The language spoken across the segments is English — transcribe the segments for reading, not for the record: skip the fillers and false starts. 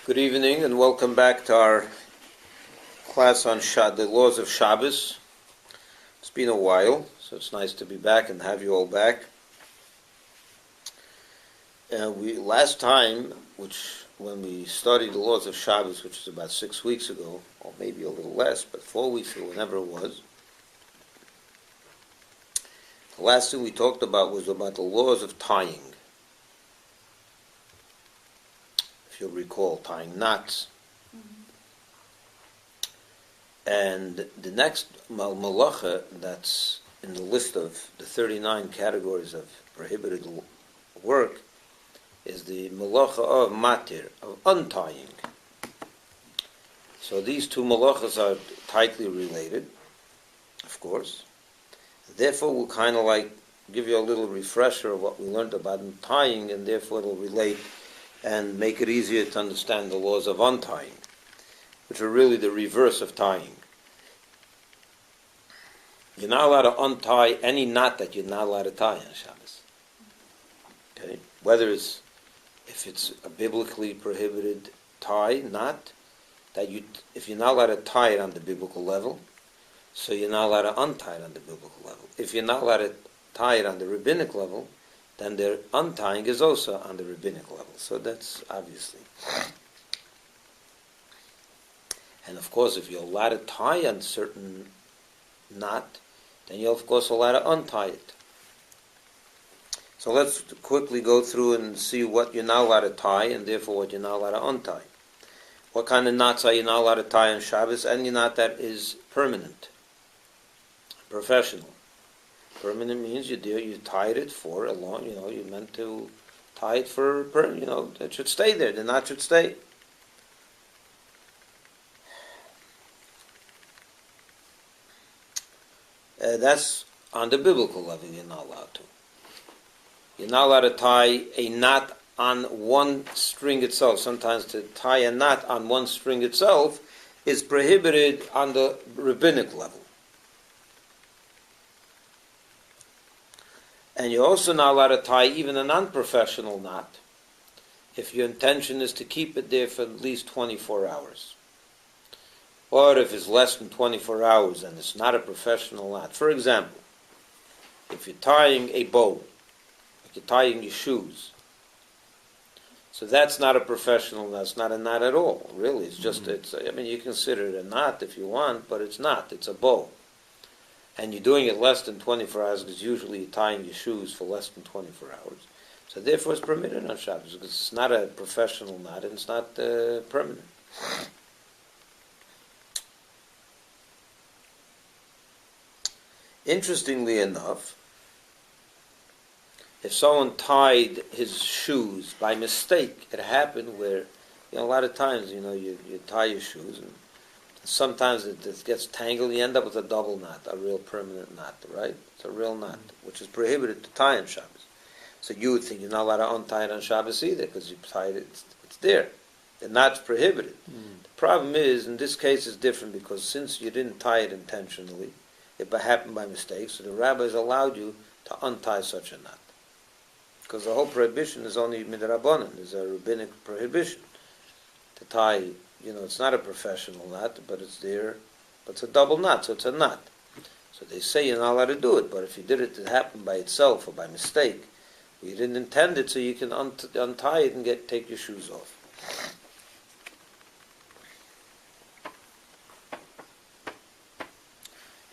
Good evening and welcome back to our class on the laws of Shabbos. It's been a while, so it's nice to be back and have you all back. Last time, when we studied the laws of Shabbos, which was about 6 weeks ago, or maybe a little less, but 4 weeks ago, whenever it was, the last thing we talked about was about the laws of tying. If you'll recall, tying knots. And the next malacha that's in the list of the 39 categories of prohibited work is the malacha of matir, of untying. So these two malachas are tightly related, of course. Therefore, we'll kind of like give you a little refresher of what we learned about tying, and therefore it'll relate and make it easier to understand the laws of untying, which are really the reverse of tying. You're not allowed to untie any knot that you're not allowed to tie on Shabbos. Okay? If it's a biblically prohibited knot, if you're not allowed to tie it on the biblical level, so you're not allowed to untie it on the biblical level. If you're not allowed to tie it on the rabbinic level, then the untying is also on the rabbinic level. So that's obviously. And of course, if you're allowed to tie on certain knot, then you're of course allowed to untie it. So let's quickly go through and see what you're not allowed to tie, and therefore what you're not allowed to untie. What kind of knots are you not allowed to tie on Shabbos? Any knot that is permanent, professional. Permanent means you tied it for a long, you meant to tie it for, it should stay there. The knot should stay. That's on the biblical level you're not allowed to. You're not allowed to tie a knot on one string itself. Sometimes to tie a knot on one string itself is prohibited on the rabbinic level. And you're also not allowed to tie even a non-professional knot if your intention is to keep it there for at least 24 hours. Or if it's less than 24 hours and it's not a professional knot. For example, if you're tying a bow, like you're tying your shoes, so that's not a professional, that's not a knot at all. Really, it's just, you consider it a knot if you want, but it's not, it's a bow. And you're doing it less than 24 hours because usually you're tying your shoes for less than 24 hours. So therefore it's permitted on Shabbos because it's not a professional knot and it's not permanent. Interestingly enough, if someone tied his shoes by mistake, it happened where, a lot of times, you tie your shoes and sometimes it gets tangled, you end up with a double knot, a real permanent knot, right? It's a real knot, which is prohibited to tie on Shabbos. So you would think you're not allowed to untie it on Shabbos either, because you tied it, it's there. The knot's prohibited. The problem is, in this case, it's different, because since you didn't tie it intentionally, it happened by mistake, so the rabbis allowed you to untie such a knot. Because the whole prohibition is only midrabanan, there's a rabbinic prohibition to tie. It's not a professional knot, but it's there. But it's a double knot, so it's a knot. So they say you're not allowed to do it, but if you did it, it happened by itself or by mistake. You didn't intend it, so you can untie it and take your shoes off.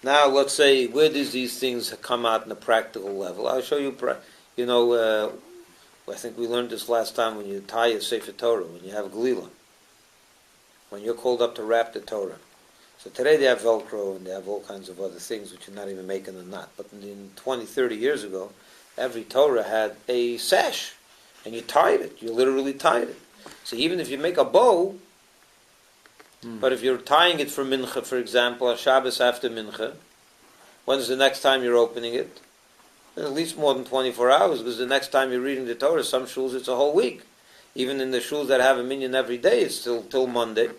Now, let's say, where does these things come out in a practical level? I'll show you, I think we learned this last time when you tie a Sefer Torah, when you have Glila. When you're called up to wrap the Torah. So today they have Velcro and they have all kinds of other things which you're not even making a knot. But in 20, 30 years ago, every Torah had a sash. And you tied it. You literally tied it. So even if you make a bow, but if you're tying it for Mincha, for example, on Shabbos after Mincha, when's the next time you're opening it? At least more than 24 hours, because the next time you're reading the Torah, some shuls it's a whole week. Even in the shuls that have a minyan every day, it's still till Monday.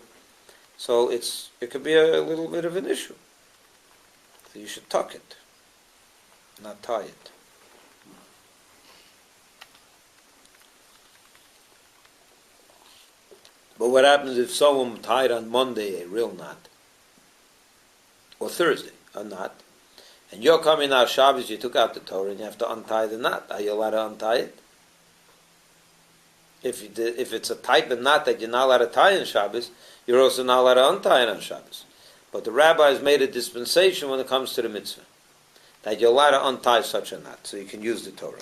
So it could be a little bit of an issue. So you should tuck it, not tie it. But what happens if someone tied on Monday a real knot, or Thursday a knot, and you're coming out Shabbos, you took out the Torah, and you have to untie the knot? Are you allowed to untie it? If it's a type of knot that you're not allowed to tie in Shabbos, you're also not allowed to untie it on Shabbos. But the rabbis made a dispensation when it comes to the mitzvah, that you're allowed to untie such a knot, so you can use the Torah.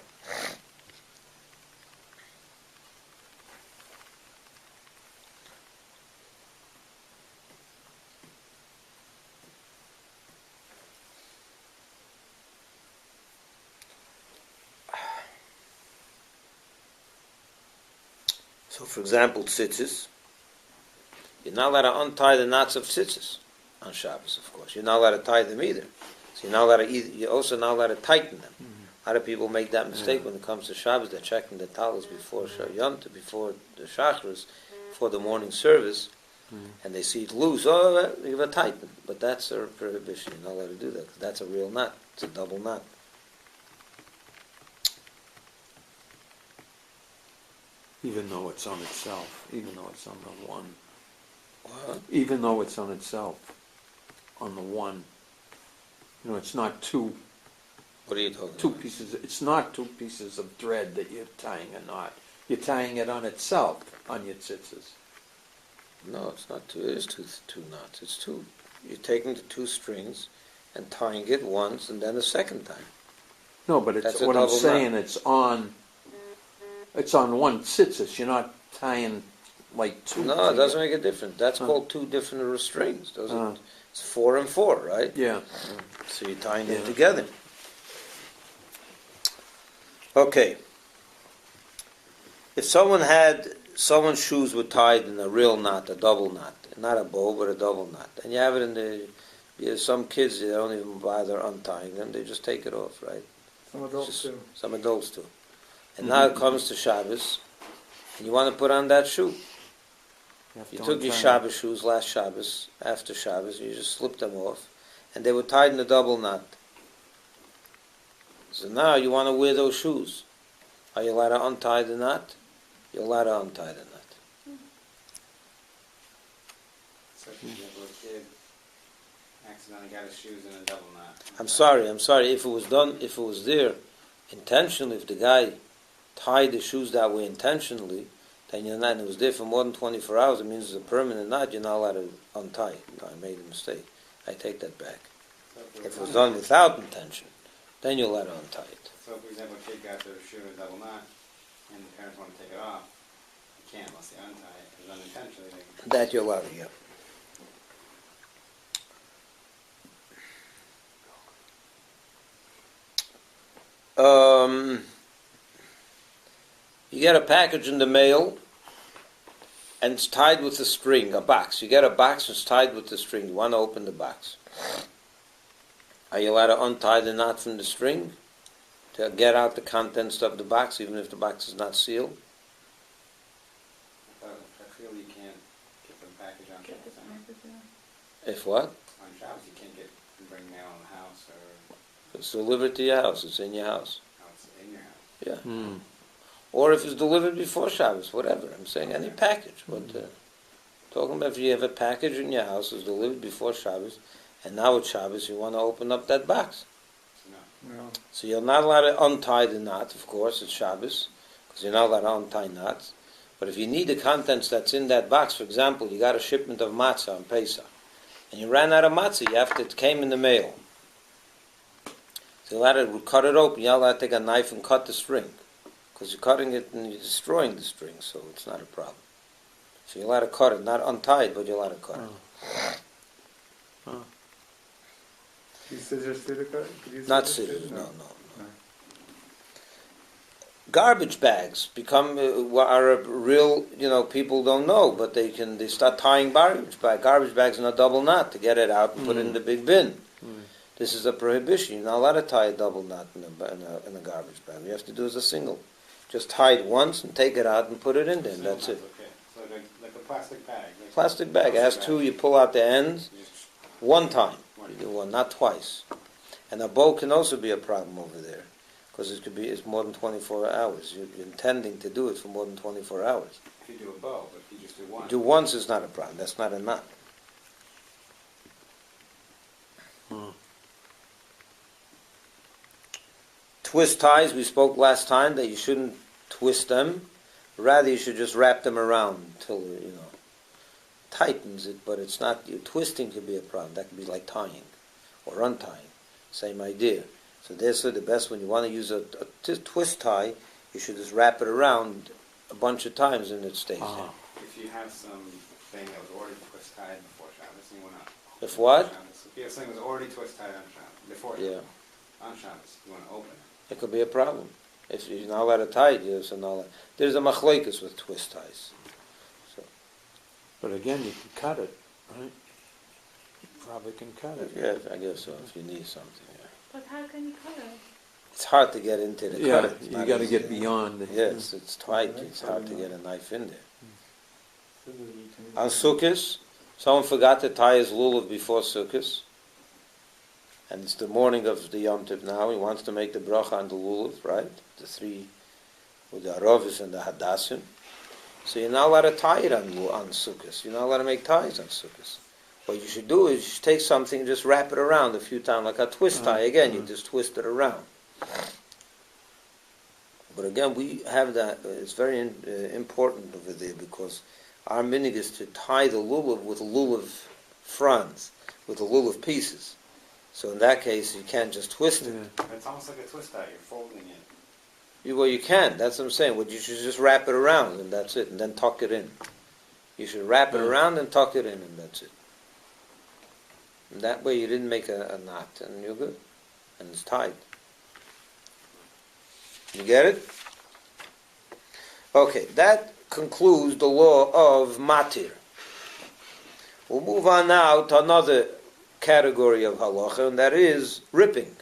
So, for example, tzitzis, you're not allowed to untie the knots of tzitzis on Shabbos, of course. You're not allowed to tie them either. So you're not allowed to you're also not allowed to tighten them. A lot of people make that mistake when it comes to Shabbos. They're checking the talis before Yom Tov, before the Shachris, before the morning service, and they see it loose. Oh, you have a tighten. But that's a prohibition. You're not allowed to do that, 'cause that's a real knot. It's a double knot. Even though it's on itself, even though it's on the one. What? Even though it's on itself, on the one. You know, it's not two What are you talking two about? pieces. It's not two pieces of thread that you're tying a knot. You're tying it on itself, on your tzitzis. No, it's not two. It is two knots. It's two. You're taking the two strings and tying it once and then a second time. No, but That's it's a what I'm double saying. knot. It's on one tzitzis. You're not tying like two. No, it together. doesn't make a difference. That's called two different strings. It's 4 and 4, right? Yeah. So you're tying them together. Okay. If someone's shoes were tied in a real knot, a double knot, not a bow, but a double knot, and you have it in some kids, they don't even bother untying them, they just take it off, right? Some adults do. Some adults do. And now it comes to Shabbos, and you want to put on that shoe. You took your Shabbos shoes last Shabbos, after Shabbos, you just slipped them off, and they were tied in a double knot. So now you want to wear those shoes. Are you allowed to untie the knot? You're allowed to untie the knot. So if you have a kid accidentally got his shoes in a double knot. I'm sorry. If it was there intentionally, if the guy tied the shoes that way intentionally, then you're not, and it was there for more than 24 hours, it means it's a permanent knot, you're not allowed to untie it. No, I made a mistake. I take that back. So If it was done without intention, then you're allowed to untie it. So for example, a kid got their shoe in a double knot, and the parents want to take it off, you can't unless they untie it, because unintentionally they... That you're allowed to, yeah. You get a package in the mail, and it's tied with a string, a box. You get a box, it's tied with a string. You want to open the box. Are you allowed to untie the knot from the string to get out the contents of the box, even if the box is not sealed? I feel you can't get the package on Shabbos. If what? On Shabbos you can't bring mail in the house, or It's delivered to your house. It's in your house. it's in your house. Yeah. Or if it's delivered before Shabbos, whatever. I'm saying any package. But talking about if you have a package in your house that's delivered before Shabbos, and now it's Shabbos, you want to open up that box. No. So you're not allowed to untie the knot, of course, it's Shabbos, because you're not allowed to untie knots. But if you need the contents that's in that box, for example, you got a shipment of matzah on Pesach, and you ran out of matzah, it came in the mail. So you're allowed to cut it open, you're allowed to take a knife and cut the string, because you're cutting it and you're destroying the string, so it's not a problem. So you're allowed to cut it, not untie it, but you're allowed to cut it. Use scissors too to cut? Could you use Not too? scissors, no. Garbage bags become are a real, people don't know, but they start tying garbage bags in a double knot to get it out and put it in the big bin. This is a prohibition. You're not allowed to tie a double knot in a garbage bag. You have to do it as a single. Just tie it once and take it out and put it in there, and that's it. Okay. So like a plastic bag. Plastic bag. It has two, you pull out the ends one time. You do one, not twice. And a bow can also be a problem over there, because it's more than 24 hours. You're intending to do it for more than 24 hours. If you do a bow, but if you just do one. Do once is not a problem. That's not a knot. Twist ties, we spoke last time that you shouldn't twist them. Rather, you should just wrap them around until, tightens it, but it's not, twisting could be a problem. That could be like tying or untying. Same idea. So therefore, the best when you want to use a twist tie, you should just wrap it around a bunch of times and it stays there. If you have something that was already twist tied before Shabbos, and you want to. If what? Shabbos. If you have something that was already twist tied on Shabbos, before Shabbos, on Shabbos, you want to open it. It could be a problem. If you're not allowed to tie it, there's a machlokes with twist ties. So, But again, you can cut it, right? You probably can cut it. yeah, I guess so, if you need something. Yeah. But how can you cut it? It's hard to get into the Yeah, cut. It's you not got to easy. get beyond the... Yes, it's tight. It's hard to get a knife in there. On Sukkot, someone forgot to tie his lulav before Sukkot. And it's the morning of the Yom Tov now. He wants to make the bracha on the lulav, right? The three, with the aravis and the hadassim. So you're not allowed to tie it on Sukkot. You're not allowed to make ties on Sukkot. What you should do is you should take something and just wrap it around a few times, like a twist tie. Again, you just twist it around. But again, we have that. It's very important over there because our minig is to tie the lulav with lulav fronds, with the lulav pieces. So in that case, you can't just twist it. It's almost like a twist tie. You're folding it. Well, you can. That's what I'm saying. Well, you should just wrap it around, and that's it, and then tuck it in. You should wrap it around and tuck it in, and that's it. And that way you didn't make a knot, and you're good. And it's tied. You get it? Okay, that concludes the law of matir. We'll move on now to another category of halacha, and that is ripping.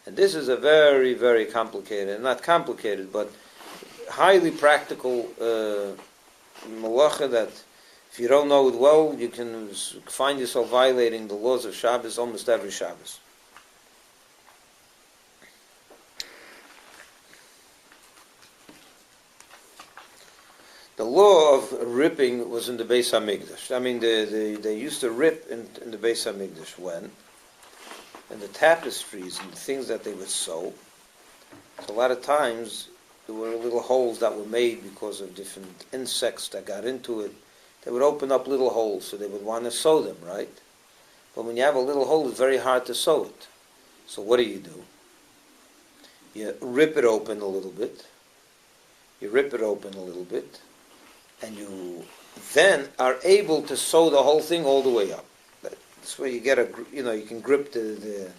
And this is a very, very complicated, not complicated, but highly practical malacha that if you don't know it well, you can find yourself violating the laws of Shabbos almost every Shabbos. The law of ripping was in the Beis HaMikdash. I mean, they used to rip in the Beis HaMikdash when? In the tapestries and the things that they would sew. So a lot of times there were little holes that were made because of different insects that got into it. They would open up little holes, so they would want to sew them, right? But when you have a little hole, it's very hard to sew it. So what do? You rip it open a little bit. And you then are able to sew the whole thing all the way up. That's where you get you can grip you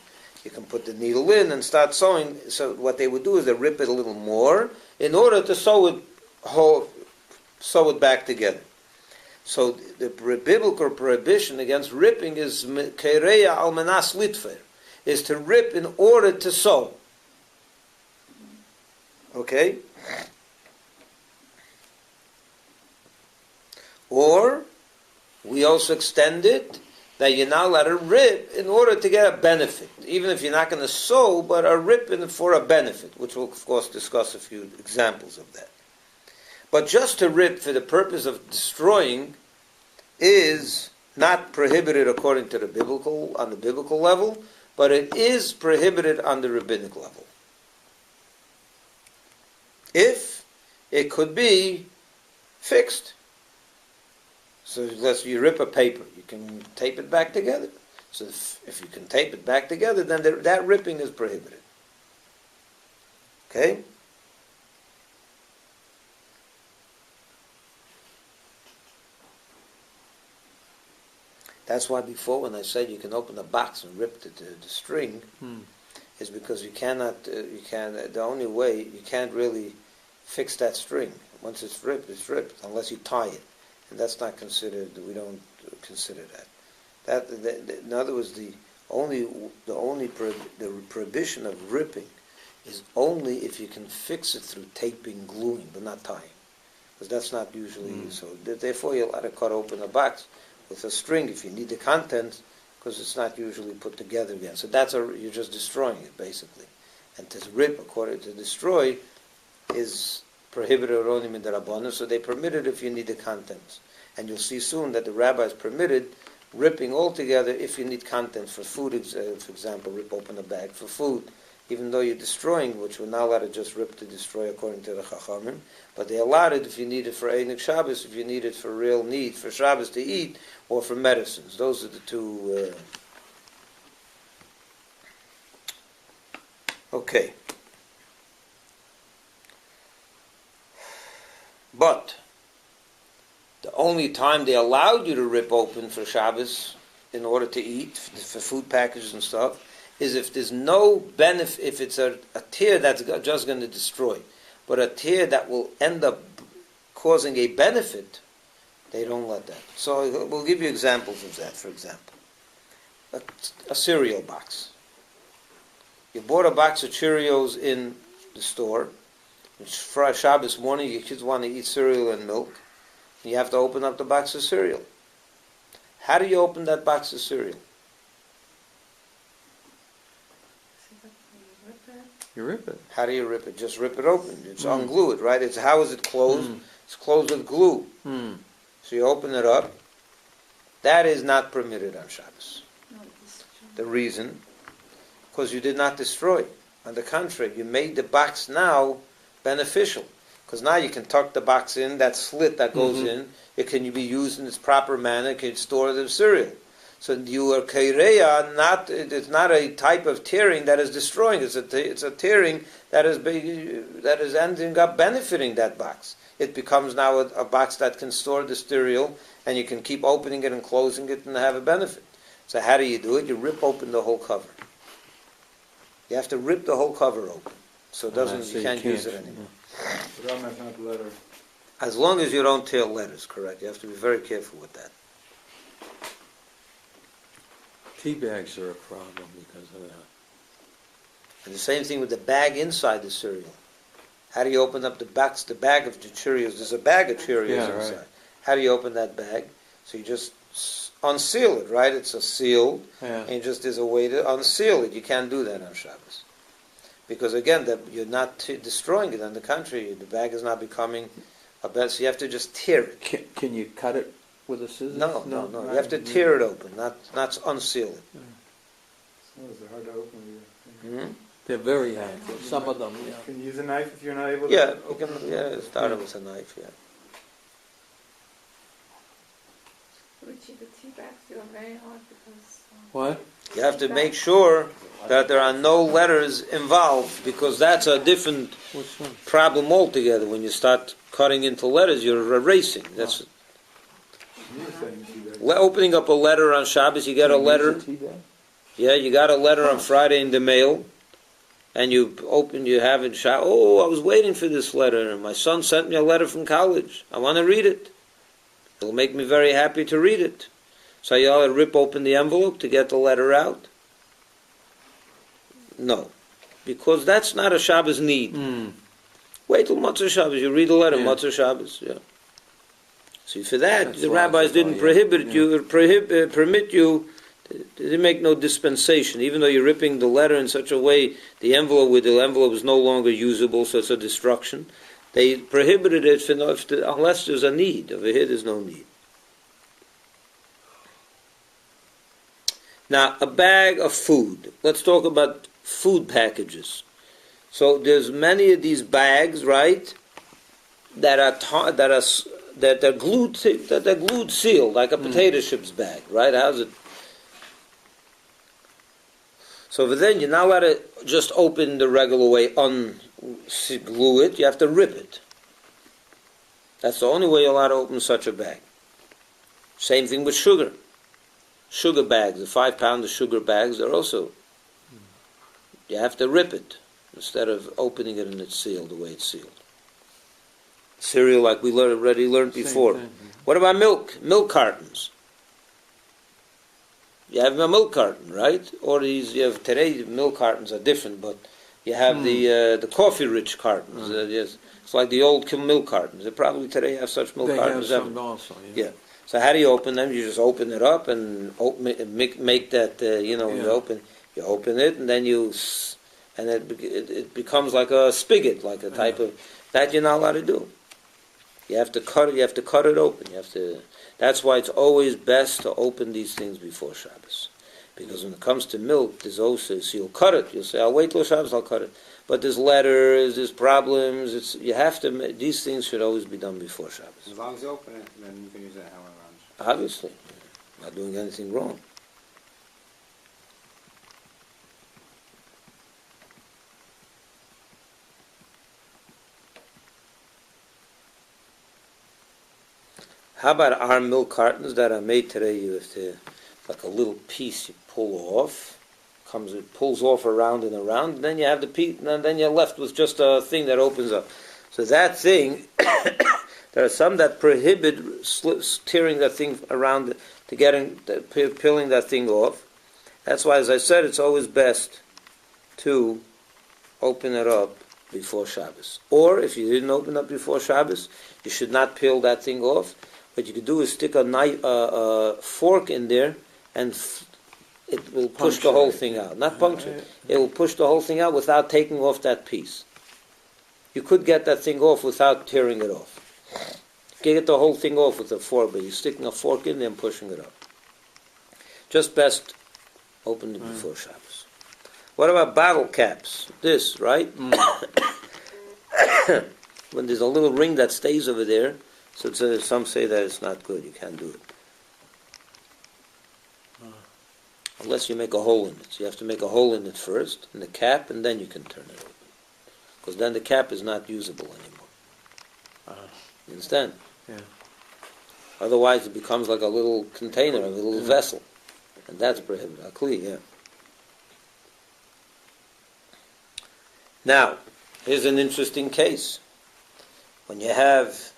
can put the needle in and start sewing. So what they would do is they rip it a little more in order to sew it back together. So the biblical prohibition against ripping is kereya al menas litfer, is to rip in order to sew. Okay? Or we also extend it that you're not allowed to rip in order to get a benefit, even if you're not going to sew, but a rip for a benefit, which we'll of course discuss a few examples of that. But just to rip for the purpose of destroying is not prohibited according to on the biblical level, but it is prohibited on the rabbinic level. If it could be fixed. So unless you rip a paper, you can tape it back together. So if you can tape it back together, then that ripping is prohibited. Okay? That's why before when I said you can open a box and rip the string, is because you cannot, the only way, you can't really fix that string. Once it's ripped, unless you tie it. And that's not considered. We don't consider that. In other words, the prohibition of ripping is only if you can fix it through taping, gluing, but not tying, because that's not usually so. Therefore, you're allowed to cut open a box with a string if you need the contents, because it's not usually put together again. So you're just destroying it basically. And to rip, according to destroy, is prohibited only in the Rabbanan, so they permit it if you need the contents. And you'll see soon that the rabbis permitted ripping altogether if you need contents for food, for example, rip open a bag for food, even though you're destroying, which we're not allowed to just rip to destroy according to the Chachamim, but they allowed it if you need it for Einik Shabbos, if you need it for real need, for Shabbos to eat, or for medicines. Those are the two. Okay. But the only time they allowed you to rip open for Shabbos in order to eat, for food packages and stuff, is if there's no benefit, if it's a tear that's just going to destroy, but a tear that will end up causing a benefit, they don't let that. So we'll give you examples of that, for example. A cereal box. You bought a box of Cheerios in the store. For Shabbos morning, your kids want to eat cereal and milk. You have to open up the box of cereal. How do you open that box of cereal? You rip it. How do you rip it? Just rip it open. Just unglue it, right? How is it closed? It's closed with glue. So you open it up. That is not permitted on Shabbos. The reason? Because you did not destroy. On the contrary, you made the box now beneficial. Because now you can tuck the box in, that slit that goes in, it can be used in its proper manner, it can store the cereal. So you are kaireya, it's not a type of tearing that is destroying, it's a tearing that is ending up benefiting that box. It becomes now a box that can store the cereal, and you can keep opening it and closing it and have a benefit. So how do you do it? You rip open the whole cover. You have to rip the whole cover open, so you can't use it anymore. As long as you don't tear letters, correct. You have to be very careful with that. Tea bags are a problem because of that. And the same thing with the bag inside the cereal. How do you open up the bag of the Cheerios? There's a bag of Cheerios inside. Right. How do you open that bag? So you just unseal it, right? It's a sealed, and there's a way to unseal it. You can't do that on Shabbos. Because again, you're not destroying it. On the contrary, the bag is not becoming a bed, so you have to just tear it. Can you cut it with a scissors? No. You have to tear it open, not unseal it. They're hard to open. They're very hard. Some of them, Can you use a knife if you're not able to? Start it with a knife. Richie, the tea bags are very hard because... What? You have to make sure that there are no letters involved, because that's a different problem altogether. When you start cutting into letters, you're erasing. That's opening up a letter on Shabbos. You get a letter. Yeah, you got a letter on Friday in the mail, and you have it. I was waiting for this letter, and my son sent me a letter from college. I want to read it. It'll make me very happy to read it. So you ought to rip open the envelope to get the letter out? No. Because that's not a Shabbos need. Wait till Motzei Shabbos. You read the letter, Motzei Shabbos. Yeah. See, for that, the rabbis didn't permit you, they didn't make no dispensation. Even though you're ripping the letter in such a way, the envelope is no longer usable, so it's a destruction. They prohibited it unless there's a need. Over here, there's no need. Now, a bag of food. Let's talk about food packages. So there's many of these bags, right, that are glued sealed, like a potato chips bag, right? How's it? So then you're not allowed to just open the regular way, glue it. You have to rip it. That's the only way you're allowed to open such a bag. Same thing with sugar. Sugar bags, the 5-pound sugar bags, they're also, you have to rip it instead of opening it and it's sealed the way it's sealed. Cereal, like we already learned before. What about milk? Milk cartons. You have a milk carton, right? Or today milk cartons are different, but you have the coffee-rich cartons. Yes, it's like the old milk cartons. They probably today have such milk cartons. They have some also. Yeah. So how do you open them? You just open it up and make that. When you open it, and then you and it becomes like a spigot, like a type of that you're not allowed to do. You have to cut it. You have to cut it open. You have to. That's why it's always best to open these things before Shabbos, because when it comes to milk, there's also so you'll cut it. You'll say, "I'll wait till Shabbos. I'll cut it." But there's letters, there's problems. You have to. These things should always be done before Shabbos. As long as you open it, then you can use it however on Shabbos. Obviously, not doing anything wrong. How about our milk cartons that are made today? You have to, like a little piece you pull off, it pulls off around and around, and then you have the piece, and then you're left with just a thing that opens up. So that thing, there are some that prohibit tearing that thing around peeling that thing off. That's why, as I said, it's always best to open it up before Shabbos. Or if you didn't open up before Shabbos, you should not peel that thing off. What you could do is stick a fork in there, and it will push the whole thing out. Not puncture it. It will push the whole thing out without taking off that piece. You could get that thing off without tearing it off. You can get the whole thing off with a fork, but you're sticking a fork in there and pushing it up. Just best open it before Shabbos. What about bottle caps? This, right? When there's a little ring that stays over there, so some say that it's not good. You can't do it. Unless you make a hole in it. So you have to make a hole in it first, in the cap, and then you can turn it open. Because then the cap is not usable anymore. You understand? Yeah. Otherwise it becomes like a little container, a little vessel. And that's prohibited. Akli, yeah. Now, here's an interesting case. When you have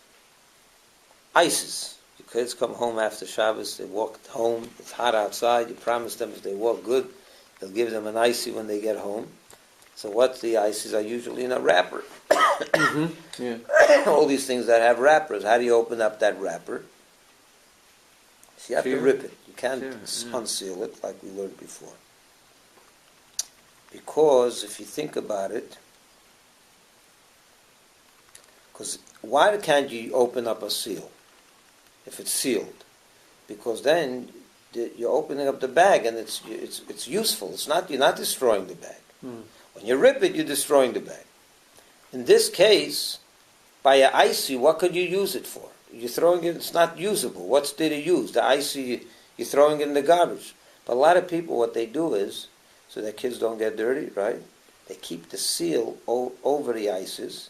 ices, your kids come home after Shabbos, they walk home, it's hot outside, you promise them if they walk good, you'll give them an icy when they get home. So what the ices are usually in a wrapper. Yeah. All these things that have wrappers, how do you open up that wrapper? So you have to rip it. You can't unseal it like we learned before. Because if you think about it, because why can't you open up a seal if it's sealed? Because then you're opening up the bag and it's useful. It's not, you're not destroying the bag. When you rip it, you're destroying the bag. In this case, by an icy, what could you use it for? You're throwing it, it's not usable. What's there to use? The icy, you're throwing it in the garbage. But a lot of people, what they do is, so their kids don't get dirty, right? They keep the seal over the ices,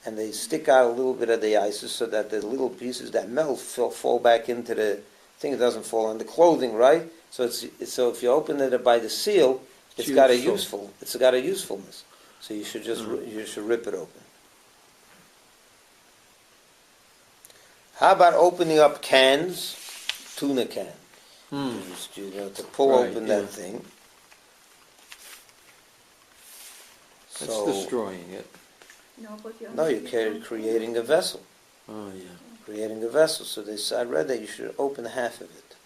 and they stick out a little bit of the ices so that the little pieces that melt fall back into the thing. It doesn't fall on the clothing, right? So if you open it by the seal, it's got a usefulness. So you should you should rip it open. How about opening up cans, tuna can? To pull open that thing. That's So, destroying it. No, you're creating a vessel. Oh, yeah. Creating a vessel. So I read that you should open half of it.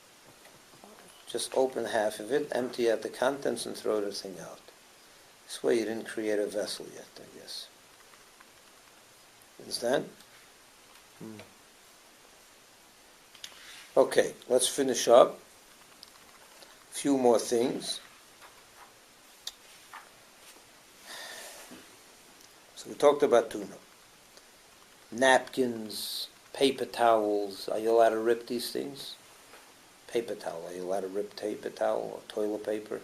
Just open half of it, empty out the contents, and throw the thing out. This way you didn't create a vessel yet, I guess. Understand? Okay, let's finish up. A few more things. So we talked about tuna. Napkins, paper towels. Are you allowed to rip these things? Paper towel. Are you allowed to rip paper towel or toilet paper?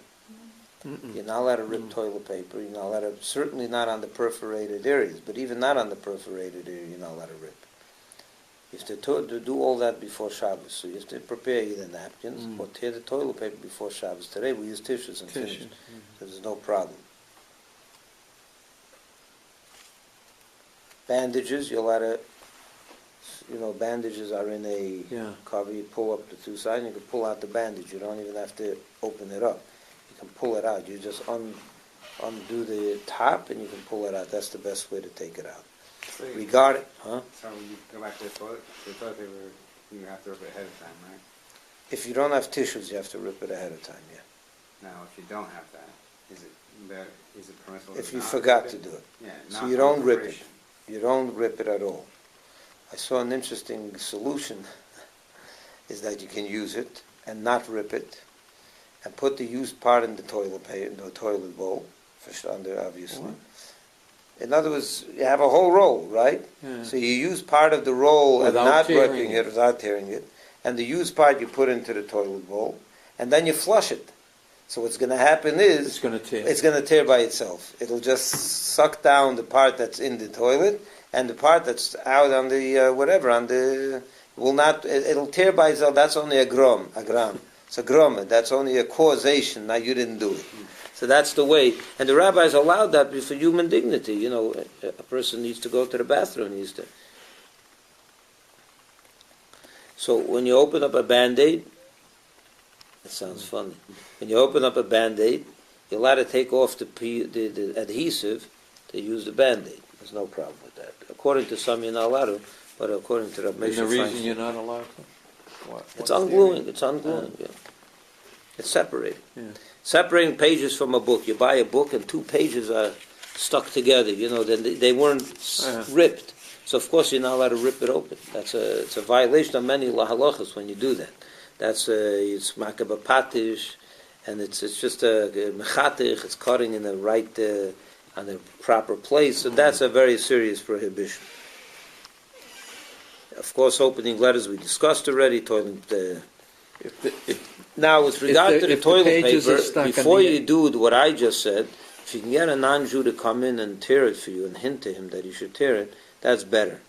You're not allowed to rip toilet paper. You're not allowed to, certainly not on the perforated areas, but even not on the perforated area, you're not allowed to rip. You have to do all that before Shabbos. So you have to prepare either napkins or tear the toilet paper before Shabbos. Today we use tissues and finish. So there's no problem. Bandages, you're allowed to, bandages are in a cover. You pull up the two sides and you can pull out the bandage. You don't even have to open it up. You can pull it out. You just undo the top and you can pull it out. That's the best way to take it out. So Regarding, So when you go back to the toilet paper, you have to rip it ahead of time, right? if you don't have tissues, you have to rip it ahead of time, yeah. Now, if you don't have that, Is it permissible? if to you not forgot rip to it? do it. Yeah, So not you don't rip it. proliferation. You don't rip it at all. I saw an interesting solution is that you can use it and not rip it and put the used part in the toilet bowl, fish under obviously. What? In other words, you have a whole roll, right? Yeah. So you use part of the roll and Without not tearing ripping it. it without tearing it, and the used part you put into the toilet bowl, and then you flush it. So what's going to happen is It's going to tear. it's going to tear by itself. It'll just suck down the part that's in the toilet, and the part that's out on the whatever on the will not. It'll tear by itself. That's only a gram. It's a gram. That's only a causation. Now you didn't do it. So that's the way. And the rabbis allowed that for human dignity. You know, a person needs to go to the bathroom. Needs to. So when you open up a Band-Aid, it sounds funny. When you open up a Band-Aid, you're allowed to take off the adhesive to use the Band-Aid. There's no problem with that. According to some, you're not allowed to, but according to Rabbi And the Yisroel reason Spalter, you're not allowed to? it's What's ungluing. It's ungluing. Yeah. It's separating. Yeah. Separating pages from a book. You buy a book and 2 pages are stuck together. You know, they weren't ripped. So of course you're not allowed to rip it open. It's a violation of many halachas when you do that. It's makabah patish, and it's just a mechatich. It's cutting in the right on the proper place. So that's a very serious prohibition. Of course, opening letters we discussed already. Now, with regard to the toilet paper, before you do what I just said, if you can get a non-Jew to come in and tear it for you and hint to him that he should tear it, that's better.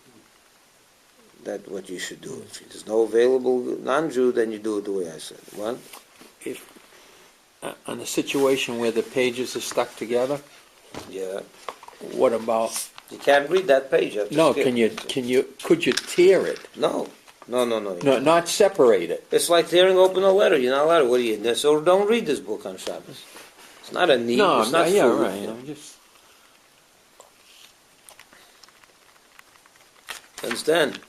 That's what you should do. If there's no available non-Jew, then you do it the way I said. What? If on a situation where the pages are stuck together, Yeah. what about? You can't read that page. You have to No, skip. could you tear it? No. No, not separate it. It's like tearing open a letter. You're not allowed to. What do you? So don't read this book on Shabbos. It's not a need. No, it's not yeah, food. right. I'm just Understand?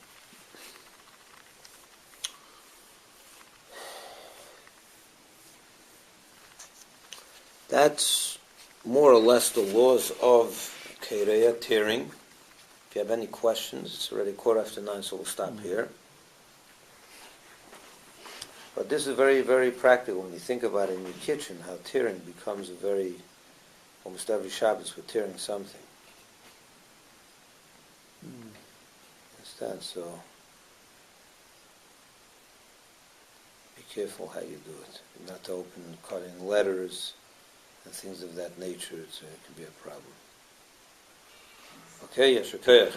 That's more or less the laws of Kereya, tearing. If you have any questions, it's already 9:15, so we'll stop here. But this is very, very practical when you think about it in your kitchen, how tearing becomes almost every Shabbos we're tearing something. Understand? So be careful how you do it. Not to open cutting letters and things of that nature. It can be a problem. Okay, yes, okay.